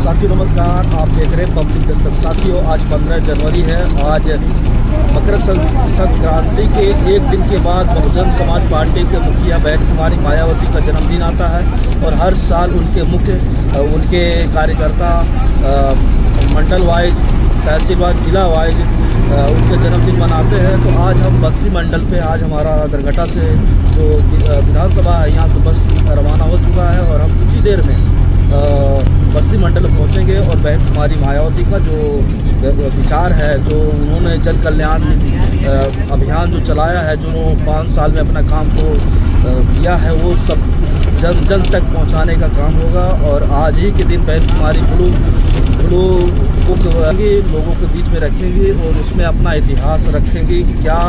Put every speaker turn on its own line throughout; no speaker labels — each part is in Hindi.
साथियों नमस्कार, आप देख रहे हैं पब्लिक दस्तक। साथियों आज 15 जनवरी है। आज मकर संक्रांति के एक दिन के बाद बहुजन समाज पार्टी के मुखिया बहन कुमारी मायावती का जन्मदिन आता है और हर साल उनके कार्यकर्ता मंडल वाइज, तहसील वाइज, जिला वाइज उनके जन्मदिन मनाते हैं। तो आज हम बस्ती मंडल पे, आज हमारा दरघटा से जो विधानसभा है यहाँ से बस रवाना हो चुका है और हम कुछ ही देर में बस्ती मंडल पहुंचेंगे। और बहन कुमारी मायावती का जो विचार है, जो उन्होंने जन कल्याण अभियान जो चलाया है, जो 5 साल में अपना काम को किया है, वो सब जन जन तक पहुंचाने का काम होगा। और आज ही के दिन बहन कुमारी ब्लू बुक लोगों के बीच में रखेंगी और उसमें अपना इतिहास रखेंगी कि क्या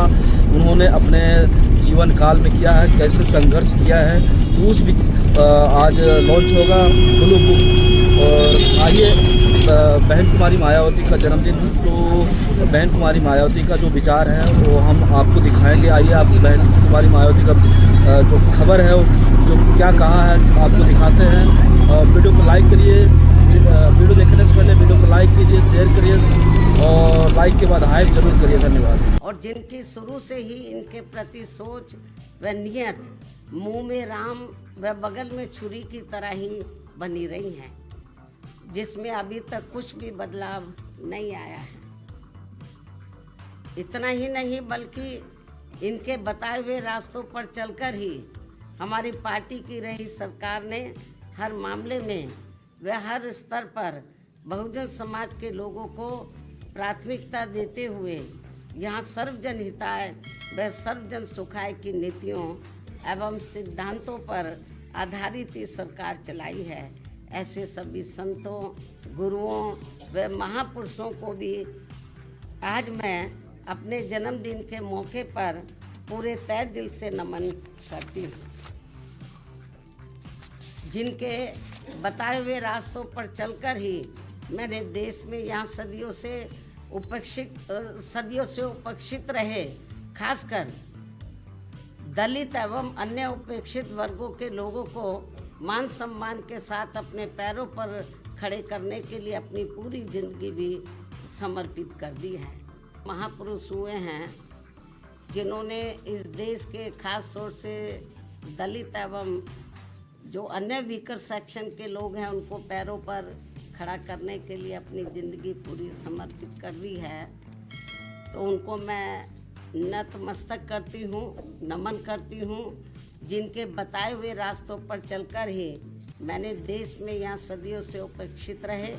उन्होंने अपने जीवन काल में किया है, कैसे संघर्ष किया है। तो उस आज लॉन्च होगा ब्लू बुक। और आइए, बहन कुमारी मायावती का जन्मदिन है, तो बहन कुमारी मायावती का जो विचार है वो हम आपको दिखाएंगे। आइए, आपकी बहन कुमारी मायावती का जो खबर है, जो क्या कहा है, आपको दिखाते हैं। वीडियो को लाइक करिए, वीडियो देखने से पहले वीडियो को लाइक कीजिए, शेयर करिए और लाइक के बाद हाइप जरूर करिए। धन्यवाद।
और जिनकी शुरू से ही इनके प्रति सोच व नियत मुंह में राम व बगल में छुरी की तरह ही बनी रही हैं, जिसमें अभी तक कुछ भी बदलाव नहीं आया है। इतना ही नहीं बल्कि इनके बताए हुए रास्तों पर चलकर ही हमारी पार्टी की रही सरकार ने हर मामले में व हर स्तर पर बहुजन समाज के लोगों को प्राथमिकता देते हुए यहाँ सर्वजन हिताय व सर्वजन सुखाय की नीतियों एवं सिद्धांतों पर आधारित ये सरकार चलाई है। ऐसे सभी संतों, गुरुओं व महापुरुषों को भी आज मैं अपने जन्मदिन के मौके पर पूरे तहे दिल से नमन करती हूँ। जिनके बताए हुए रास्तों पर चलकर ही मैंने देश में यहाँ सदियों से उपेक्षित रहे, खासकर दलित एवं अन्य उपेक्षित वर्गों के लोगों को मान सम्मान के साथ अपने पैरों पर खड़े करने के लिए अपनी पूरी जिंदगी भी समर्पित कर दी है। महापुरुष हुए हैं जिन्होंने इस देश के खास तौर से दलित एवं जो अन्य वीकर सेक्शन के लोग हैं उनको पैरों पर खड़ा करने के लिए अपनी ज़िंदगी पूरी समर्पित कर दी है। तो उनको मैं नतमस्तक करती हूँ, नमन करती हूँ। जिनके बताए हुए रास्तों पर चलकर ही मैंने देश में यहाँ सदियों से उपेक्षित रहे,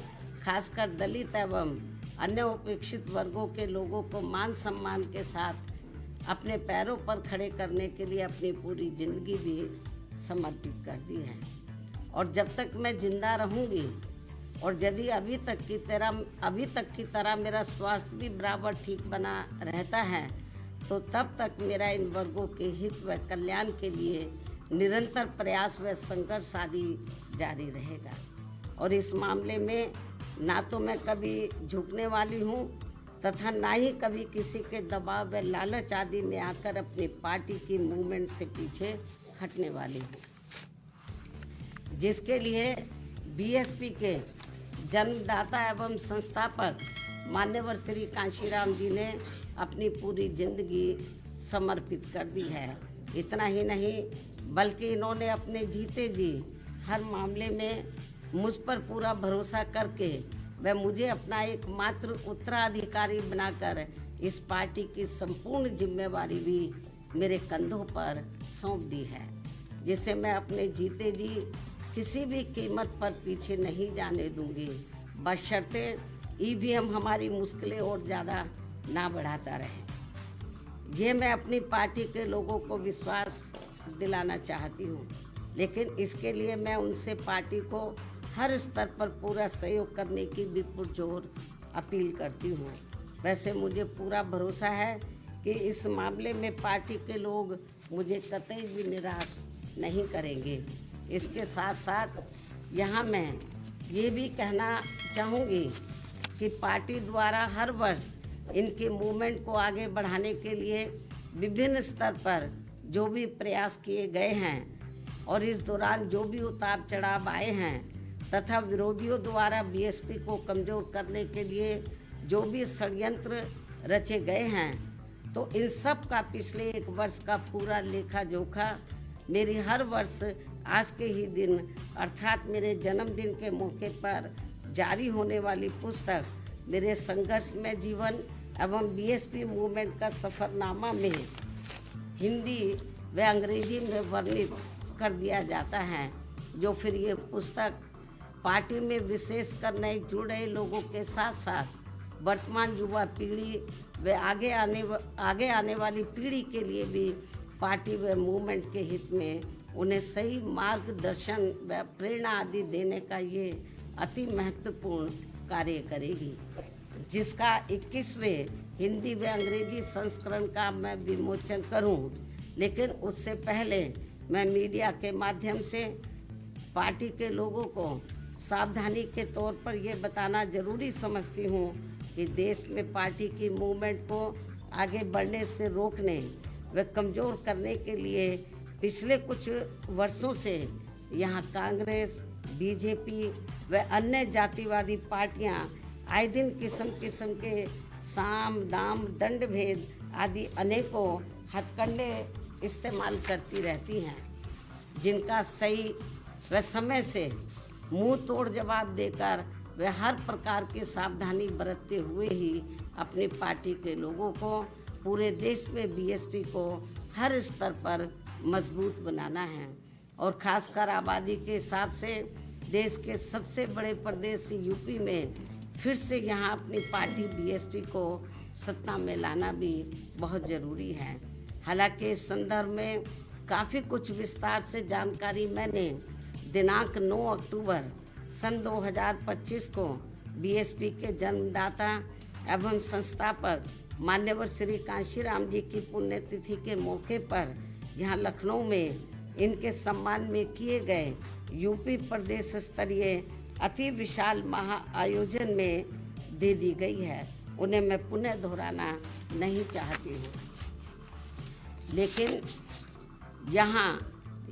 खासकर दलित एवं अन्य उपेक्षित वर्गों के लोगों को मान सम्मान के साथ अपने पैरों पर खड़े करने के लिए अपनी पूरी ज़िंदगी भी समर्पित कर दी है। और जब तक मैं जिंदा रहूंगी और यदि अभी तक की तरह मेरा स्वास्थ्य भी बराबर ठीक बना रहता है, तो तब तक मेरा इन वर्गों के हित व कल्याण के लिए निरंतर प्रयास व संघर्ष आदि जारी रहेगा। और इस मामले में ना तो मैं कभी झुकने वाली हूँ तथा ना ही कभी किसी के दबाव व लालच आदि में आकर अपनी पार्टी की मूवमेंट से पीछे हटने वाली हूँ, जिसके लिए बीएसपी के जन्मदाता एवं संस्थापक मान्यवर श्री कांशीराम जी ने अपनी पूरी जिंदगी समर्पित कर दी है। इतना ही नहीं बल्कि इन्होंने अपने जीते जी हर मामले में मुझ पर पूरा भरोसा करके व मुझे अपना एकमात्र उत्तराधिकारी बनाकर इस पार्टी की संपूर्ण जिम्मेवारी भी मेरे कंधों पर सौंप दी है, जिसे मैं अपने जीते जी किसी भी कीमत पर पीछे नहीं जाने दूंगी, बशर्ते ईवीएम हमारी मुश्किलें और ज़्यादा ना बढ़ाता रहे। ये मैं अपनी पार्टी के लोगों को विश्वास दिलाना चाहती हूँ, लेकिन इसके लिए मैं उनसे पार्टी को हर स्तर पर पूरा सहयोग करने की भी पुरजोर अपील करती हूँ। वैसे मुझे पूरा भरोसा है कि इस मामले में पार्टी के लोग मुझे कतई भी निराश नहीं करेंगे। इसके साथ साथ यहाँ मैं ये भी कहना चाहूँगी कि पार्टी द्वारा हर वर्ष इनके मूवमेंट को आगे बढ़ाने के लिए विभिन्न स्तर पर जो भी प्रयास किए गए हैं और इस दौरान जो भी उतार चढ़ाव आए हैं, तथा विरोधियों द्वारा बीएसपी को कमज़ोर करने के लिए जो भी षड्यंत्र रचे गए हैं, तो इन सब का पिछले 1 वर्ष का पूरा लेखा जोखा मेरी हर वर्ष आज के ही दिन अर्थात मेरे जन्मदिन के मौके पर जारी होने वाली पुस्तक मेरे संघर्षमय जीवन एवं बीएसपी मूवमेंट का सफ़रनामा में हिंदी व अंग्रेजी में वर्णित कर दिया जाता है, जो फिर ये पुस्तक पार्टी में विशेषकर नए जुड़े लोगों के साथ साथ वर्तमान युवा पीढ़ी व आगे आने वाली पीढ़ी के लिए भी पार्टी व मूवमेंट के हित में उन्हें सही मार्गदर्शन व प्रेरणा आदि देने का ये अति महत्वपूर्ण कार्य करेगी, जिसका 21वें हिंदी व अंग्रेजी संस्करण का मैं विमोचन करूं। लेकिन उससे पहले मैं मीडिया के माध्यम से पार्टी के लोगों को सावधानी के तौर पर ये बताना जरूरी समझती हूँ कि देश में पार्टी की मूवमेंट को आगे बढ़ने से रोकने व कमज़ोर करने के लिए पिछले कुछ वर्षों से यहाँ कांग्रेस, बीजेपी व अन्य जातिवादी पार्टियाँ आए दिन किस्म के साम दाम दंड भेद आदि अनेकों हथकंडे इस्तेमाल करती रहती हैं, जिनका सही व समय से मुंह तोड़ जवाब देकर वे हर प्रकार की सावधानी बरतते हुए ही अपनी पार्टी के लोगों को पूरे देश में बीएसपी को हर स्तर पर मजबूत बनाना है और खासकर आबादी के हिसाब से देश के सबसे बड़े प्रदेश यूपी में फिर से यहाँ अपनी पार्टी बीएसपी को सत्ता में लाना भी बहुत ज़रूरी है। हालांकि इस संदर्भ में काफ़ी कुछ विस्तार से जानकारी मैंने दिनांक 9 अक्टूबर सन 2025 को बीएसपी के जन्मदाता एवं संस्थापक मान्यवर श्री कांशीराम जी की पुण्यतिथि के मौके पर यहाँ लखनऊ में इनके सम्मान में किए गए यूपी प्रदेश स्तरीय अति विशाल महाआयोजन में दे दी गई है। उन्हें मैं पुनः दोहराना नहीं चाहती हूँ, लेकिन यहाँ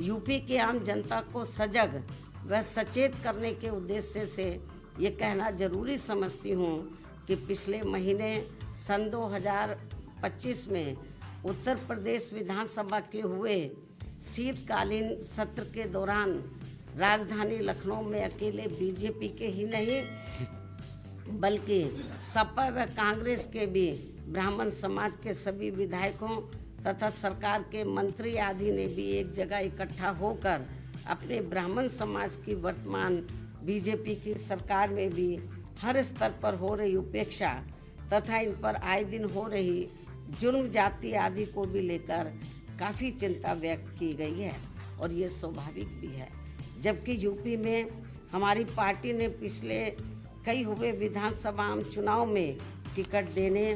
यूपी की आम जनता को सजग व सचेत करने के उद्देश्य से ये कहना जरूरी समझती हूँ कि पिछले महीने सन 2025 में उत्तर प्रदेश विधानसभा के हुए शीतकालीन सत्र के दौरान राजधानी लखनऊ में अकेले बीजेपी के ही नहीं बल्कि सपा व कांग्रेस के भी ब्राह्मण समाज के सभी विधायकों तथा सरकार के मंत्री आदि ने भी एक जगह इकट्ठा होकर अपने ब्राह्मण समाज की वर्तमान बीजेपी की सरकार में भी हर स्तर पर हो रही उपेक्षा तथा इन पर आए दिन हो रही जुर्म जाति आदि को भी लेकर काफ़ी चिंता व्यक्त की गई है और ये स्वाभाविक भी है। जबकि यूपी में हमारी पार्टी ने पिछले कई हुए विधानसभा चुनाव में टिकट देने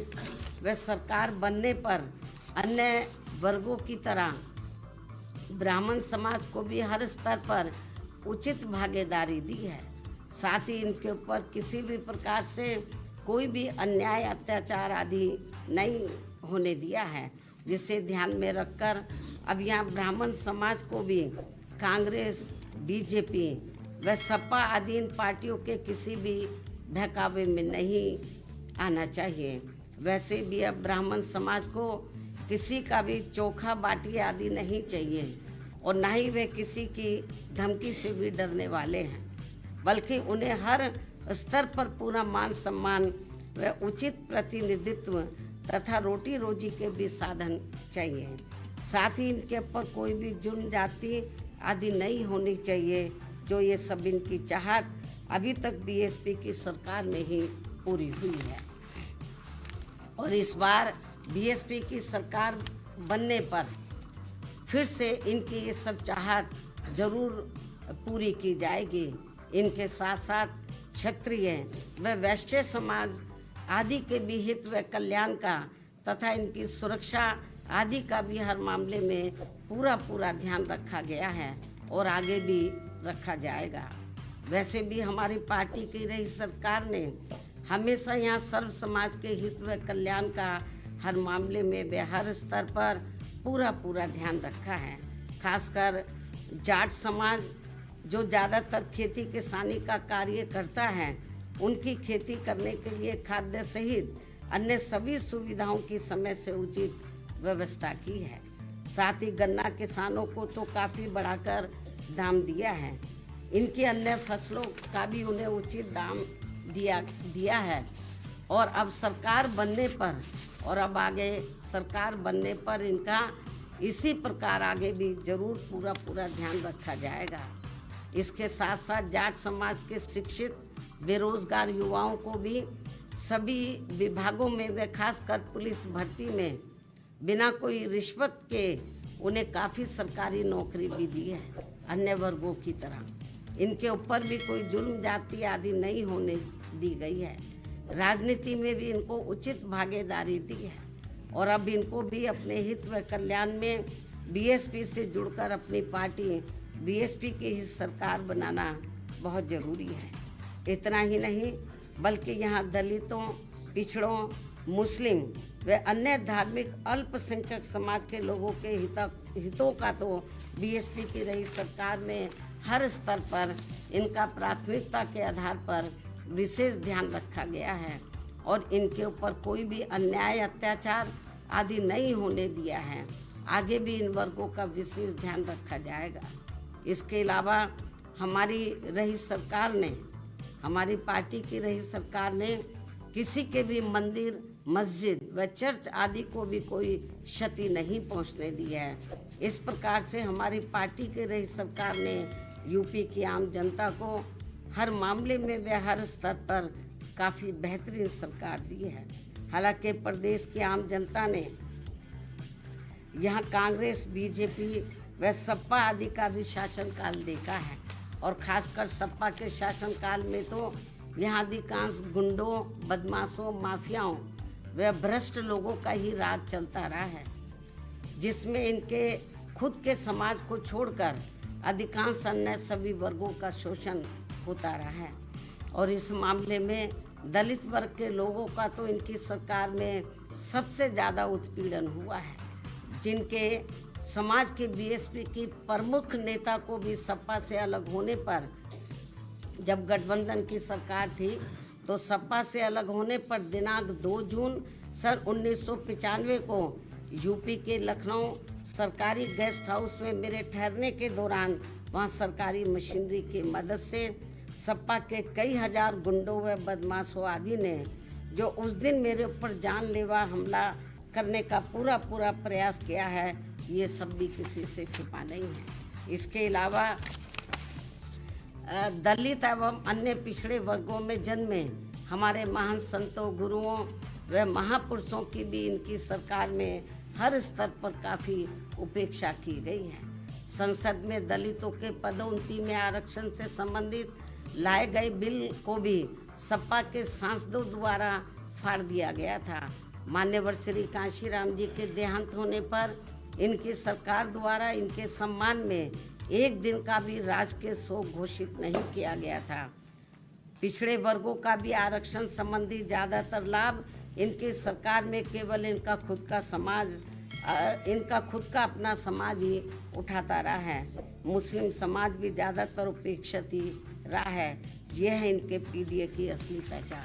व सरकार बनने पर अन्य वर्गों की तरह ब्राह्मण समाज को भी हर स्तर पर उचित भागीदारी दी है। साथ ही इनके ऊपर किसी भी प्रकार से कोई भी अन्याय अत्याचार आदि नहीं होने दिया है, जिसे ध्यान में रखकर अब यहाँ ब्राह्मण समाज को भी कांग्रेस, बीजेपी व सपा आदि इन पार्टियों के किसी भी बहकावे में नहीं आना चाहिए। वैसे भी अब ब्राह्मण समाज को किसी का भी चोखा बाटी आदि नहीं चाहिए और न ही वे किसी की धमकी से भी डरने वाले हैं, बल्कि उन्हें हर स्तर पर पूरा मान सम्मान व उचित प्रतिनिधित्व तथा रोटी रोजी के भी साधन चाहिए। साथ ही इनके ऊपर कोई भी जुर्म जाति आदि नहीं होनी चाहिए, जो ये सब इनकी चाहत अभी तक बीएसपी की सरकार में ही पूरी हुई है। और इस बार बीएसपी की सरकार बनने पर फिर से इनकी ये सब चाहत जरूर पूरी की जाएगी। इनके साथ साथ क्षत्रिय व वैश्य समाज आदि के भी हित व कल्याण का तथा इनकी सुरक्षा आदि का भी हर मामले में पूरा ध्यान रखा गया है और आगे भी रखा जाएगा। वैसे भी हमारी पार्टी की रही सरकार ने हमेशा यहाँ सर्व समाज के हित व कल्याण का हर मामले में वे हर स्तर पर पूरा ध्यान रखा है। खासकर जाट समाज जो ज़्यादातर खेती किसानी का कार्य करता है, उनकी खेती करने के लिए खाद्य सहित अन्य सभी सुविधाओं की समय से उचित व्यवस्था की है। साथ ही गन्ना किसानों को तो काफ़ी बढ़ाकर दाम दिया है। इनकी अन्य फसलों का भी उन्हें उचित दाम दिया है। और अब सरकार बनने पर और अब आगे सरकार बनने पर इनका इसी प्रकार आगे भी जरूर पूरा ध्यान रखा जाएगा। इसके साथ साथ जाट समाज के शिक्षित बेरोजगार युवाओं को भी सभी विभागों में व खासकर पुलिस भर्ती में बिना कोई रिश्वत के उन्हें काफ़ी सरकारी नौकरी भी दी है। अन्य वर्गों की तरह इनके ऊपर भी कोई जुल्म जाति आदि नहीं होने दी गई है। राजनीति में भी इनको उचित भागीदारी दी है और अब इनको भी अपने हित व कल्याण में बीएसपी से जुड़कर अपनी पार्टी बीएसपी की ही सरकार बनाना बहुत ज़रूरी है। इतना ही नहीं बल्कि यहाँ दलितों, पिछड़ों, मुस्लिम व अन्य धार्मिक अल्पसंख्यक समाज के लोगों के हितों का तो बीएसपी की रही सरकार में हर स्तर पर इनका प्राथमिकता के आधार पर विशेष ध्यान रखा गया है और इनके ऊपर कोई भी अन्याय, अत्याचार आदि नहीं होने दिया है। आगे भी इन वर्गों का विशेष ध्यान रखा जाएगा। इसके अलावा हमारी पार्टी की रही सरकार ने किसी के भी मंदिर, मस्जिद व चर्च आदि को भी कोई क्षति नहीं पहुंचने दी है। इस प्रकार से हमारी पार्टी की रही सरकार ने यूपी की आम जनता को हर मामले में व हर स्तर पर काफ़ी बेहतरीन सरकार दी है। हालांकि प्रदेश की आम जनता ने यहाँ कांग्रेस, बीजेपी व सपा आदि का भी शासनकाल देखा है और खासकर सपा के शासनकाल में तो यहाँ अधिकांश गुंडों, बदमाशों, माफियाओं व भ्रष्ट लोगों का ही राज चलता रहा है, जिसमें इनके खुद के समाज को छोड़कर अधिकांश अन्य सभी वर्गों का शोषण होता रहा है। और इस मामले में दलित वर्ग के लोगों का तो इनकी सरकार में सबसे ज़्यादा उत्पीड़न हुआ है, जिनके समाज के बीएसपी की प्रमुख नेता को भी सपा से अलग होने पर, जब गठबंधन की सरकार थी तो सपा से अलग होने पर दिनांक 2 जून सन 1995 को यूपी के लखनऊ सरकारी गेस्ट हाउस में मेरे ठहरने के दौरान वहां सरकारी मशीनरी की मदद से सपा के कई हजार गुंडों व बदमाशों आदि ने जो उस दिन मेरे ऊपर जानलेवा हमला करने का पूरा प्रयास किया है, ये सब भी किसी से छिपा नहीं है। इसके अलावा दलित एवं अन्य पिछड़े वर्गों में जन्मे हमारे महान संतों, गुरुओं व महापुरुषों की भी इनकी सरकार में हर स्तर पर काफ़ी उपेक्षा की गई है। संसद में दलितों के पदोन्नति में आरक्षण से संबंधित लाए गए बिल को भी सपा के सांसदों द्वारा फाड़ दिया गया था। मान्यवर श्री कांशीराम जी के देहांत होने पर इनकी सरकार द्वारा इनके सम्मान में एक दिन का भी राजकीय शोक घोषित नहीं किया गया था। पिछड़े वर्गों का भी आरक्षण संबंधी ज़्यादातर लाभ इनकी सरकार में केवल इनका खुद का अपना समाज ही उठाता रहा है। मुस्लिम समाज भी ज़्यादातर उपेक्षित ही रहा है। यह है इनके पीडीए की असली पहचान।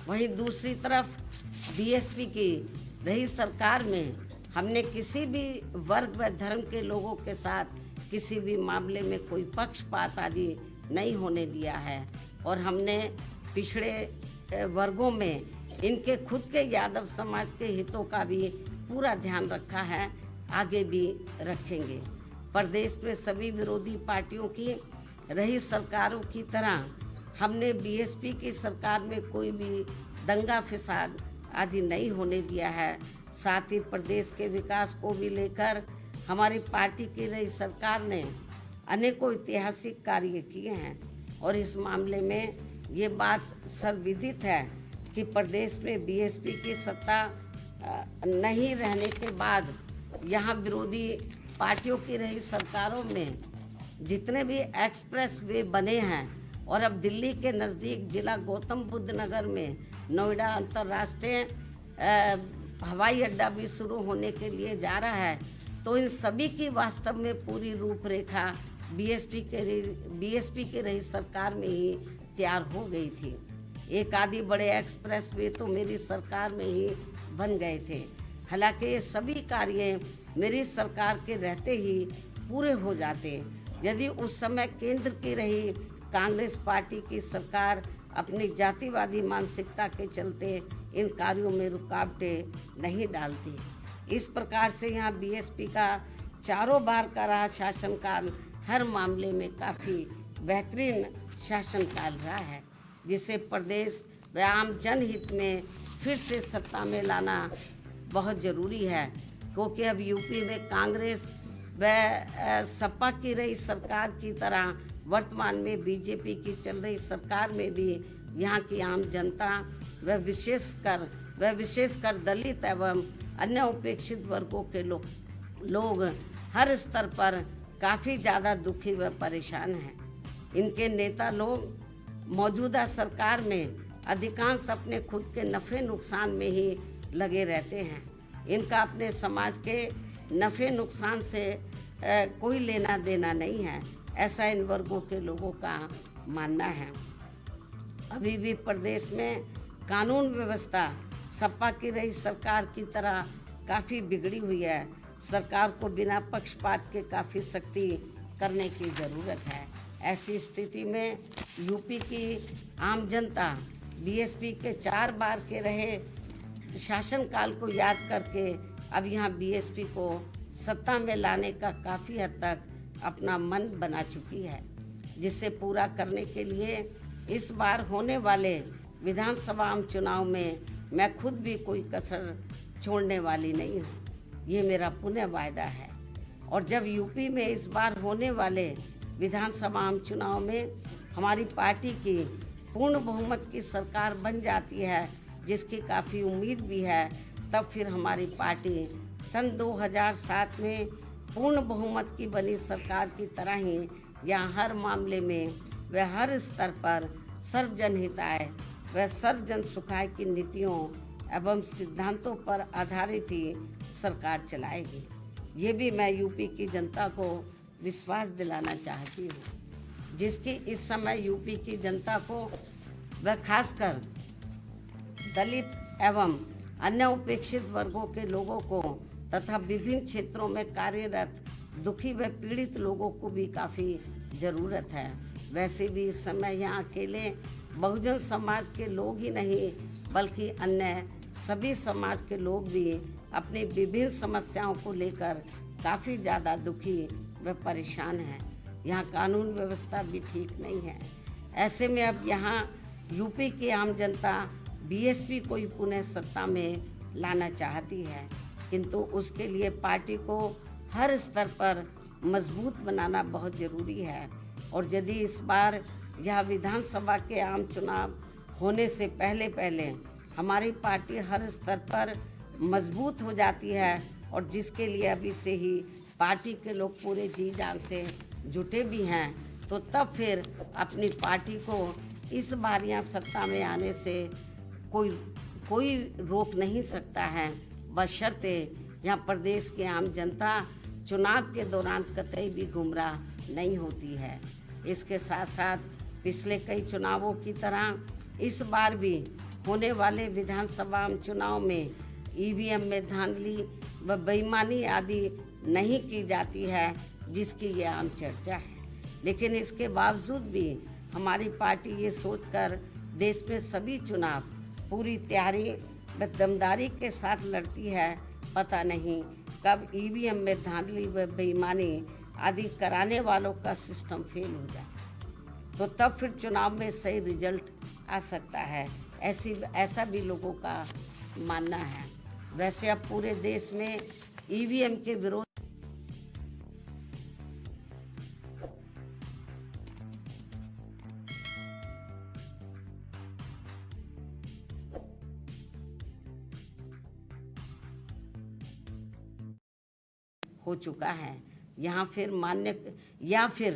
वहीं दूसरी तरफ बीएसपी की रही सरकार में हमने किसी भी वर्ग व धर्म के लोगों के साथ किसी भी मामले में कोई पक्षपात आदि नहीं होने दिया है और हमने पिछड़े वर्गों में इनके खुद के यादव समाज के हितों का भी पूरा ध्यान रखा है, आगे भी रखेंगे। प्रदेश में सभी विरोधी पार्टियों की रही सरकारों की तरह हमने बीएसपी की सरकार में कोई भी दंगा फसाद आदि नहीं होने दिया है। साथ ही प्रदेश के विकास को भी लेकर हमारी पार्टी की रही सरकार ने अनेकों ऐतिहासिक कार्य किए हैं और इस मामले में ये बात सर्वविदित है कि प्रदेश में बीएसपी की सत्ता नहीं रहने के बाद यहाँ विरोधी पार्टियों की रही सरकारों में जितने भी एक्सप्रेस वे बने हैं और अब दिल्ली के नज़दीक जिला गौतम बुद्ध नगर में नोएडा अंतर्राष्ट्रीय हवाई अड्डा भी शुरू होने के लिए जा रहा है, तो इन सभी की वास्तव में पूरी रूपरेखा बीएसपी के रही सरकार में ही तैयार हो गई थी। एक आदि बड़े एक्सप्रेस वे तो मेरी सरकार में ही बन गए थे। हालांकि ये सभी कार्य मेरी सरकार के रहते ही पूरे हो जाते यदि उस समय केंद्र की रही कांग्रेस पार्टी की सरकार अपनी जातिवादी मानसिकता के चलते इन कार्यों में रुकावटें नहीं डालती। इस प्रकार से यहाँ बीएसपी का चारों बार का रहा शासनकाल हर मामले में काफ़ी बेहतरीन शासनकाल रहा है, जिसे प्रदेश व आम जनहित में फिर से सत्ता में लाना बहुत ज़रूरी है, क्योंकि अब यूपी में कांग्रेस व सपा की रही सरकार की तरह वर्तमान में बीजेपी की चल रही सरकार में भी यहाँ की आम जनता व विशेषकर दलित एवं अन्य उपेक्षित वर्गों के लोग हर स्तर पर काफ़ी ज़्यादा दुखी व परेशान हैं। इनके नेता लोग मौजूदा सरकार में अधिकांश अपने खुद के नफ़े नुकसान में ही लगे रहते हैं। इनका अपने समाज के नफ़े नुकसान से कोई लेना देना नहीं है, ऐसा इन वर्गों के लोगों का मानना है। अभी भी प्रदेश में कानून व्यवस्था सपा की रही सरकार की तरह काफ़ी बिगड़ी हुई है। सरकार को बिना पक्षपात के काफ़ी सख्ती करने की ज़रूरत है। ऐसी स्थिति में यूपी की आम जनता बीएसपी के 4 बार के रहे शासनकाल को याद करके अब यहाँ बीएसपी को सत्ता में लाने का काफ़ी हद तक अपना मन बना चुकी है, जिसे पूरा करने के लिए इस बार होने वाले विधानसभा आम चुनाव में मैं खुद भी कोई कसर छोड़ने वाली नहीं हूँ। ये मेरा पुनः वायदा है। और जब यूपी में इस बार होने वाले विधानसभा आम चुनाव में हमारी पार्टी की पूर्ण बहुमत की सरकार बन जाती है, जिसकी काफ़ी उम्मीद भी है, तब फिर हमारी पार्टी सन 2007 में पूर्ण बहुमत की बनी सरकार की तरह ही यहाँ हर मामले में व हर स्तर पर सर्वजन हिताय व सर्वजन सुखाय की नीतियों एवं सिद्धांतों पर आधारित ही सरकार चलाएगी। ये भी मैं यूपी की जनता को विश्वास दिलाना चाहती हूँ, जिसकी इस समय यूपी की जनता को व खासकर दलित एवं अन्य उपेक्षित वर्गों के लोगों को तथा विभिन्न क्षेत्रों में कार्यरत दुखी व पीड़ित लोगों को भी काफ़ी ज़रूरत है। वैसे भी इस समय यहाँ अकेले बहुजन समाज के लोग ही नहीं बल्कि अन्य सभी समाज के लोग भी अपनी विभिन्न समस्याओं को लेकर काफ़ी ज़्यादा दुखी व परेशान हैं। यहाँ कानून व्यवस्था भी ठीक नहीं है। ऐसे में अब यहाँ यूपी की आम जनता बीएसपी को ही पुनः सत्ता में लाना चाहती है, किंतु उसके लिए पार्टी को हर स्तर पर मजबूत बनाना बहुत ज़रूरी है। और यदि इस बार यह विधानसभा के आम चुनाव होने से पहले हमारी पार्टी हर स्तर पर मजबूत हो जाती है और जिसके लिए अभी से ही पार्टी के लोग पूरे जी जान से जुटे भी हैं, तो तब फिर अपनी पार्टी को इस बार यहाँ सत्ता में आने से कोई रोक नहीं सकता है, बशर्ते यहाँ प्रदेश की आम जनता चुनाव के दौरान कतई भी गुमराह नहीं होती है। इसके साथ साथ पिछले कई चुनावों की तरह इस बार भी होने वाले विधानसभा आम चुनाव में ईवीएम में धांधली व बेईमानी आदि नहीं की जाती है, जिसकी ये आम चर्चा है। लेकिन इसके बावजूद भी हमारी पार्टी ये सोचकर देश में सभी चुनाव पूरी तैयारी व दमदारी के साथ लड़ती है, पता नहीं कब ईवीएम में धांधली व बेईमानी आदि कराने वालों का सिस्टम फेल हो जाए, तो तब फिर चुनाव में सही रिजल्ट आ सकता है। ऐसा भी लोगों का मानना है। वैसे अब पूरे देश में ईवीएम के विरोध हो चुका है। यहाँ फिर मान्य या फिर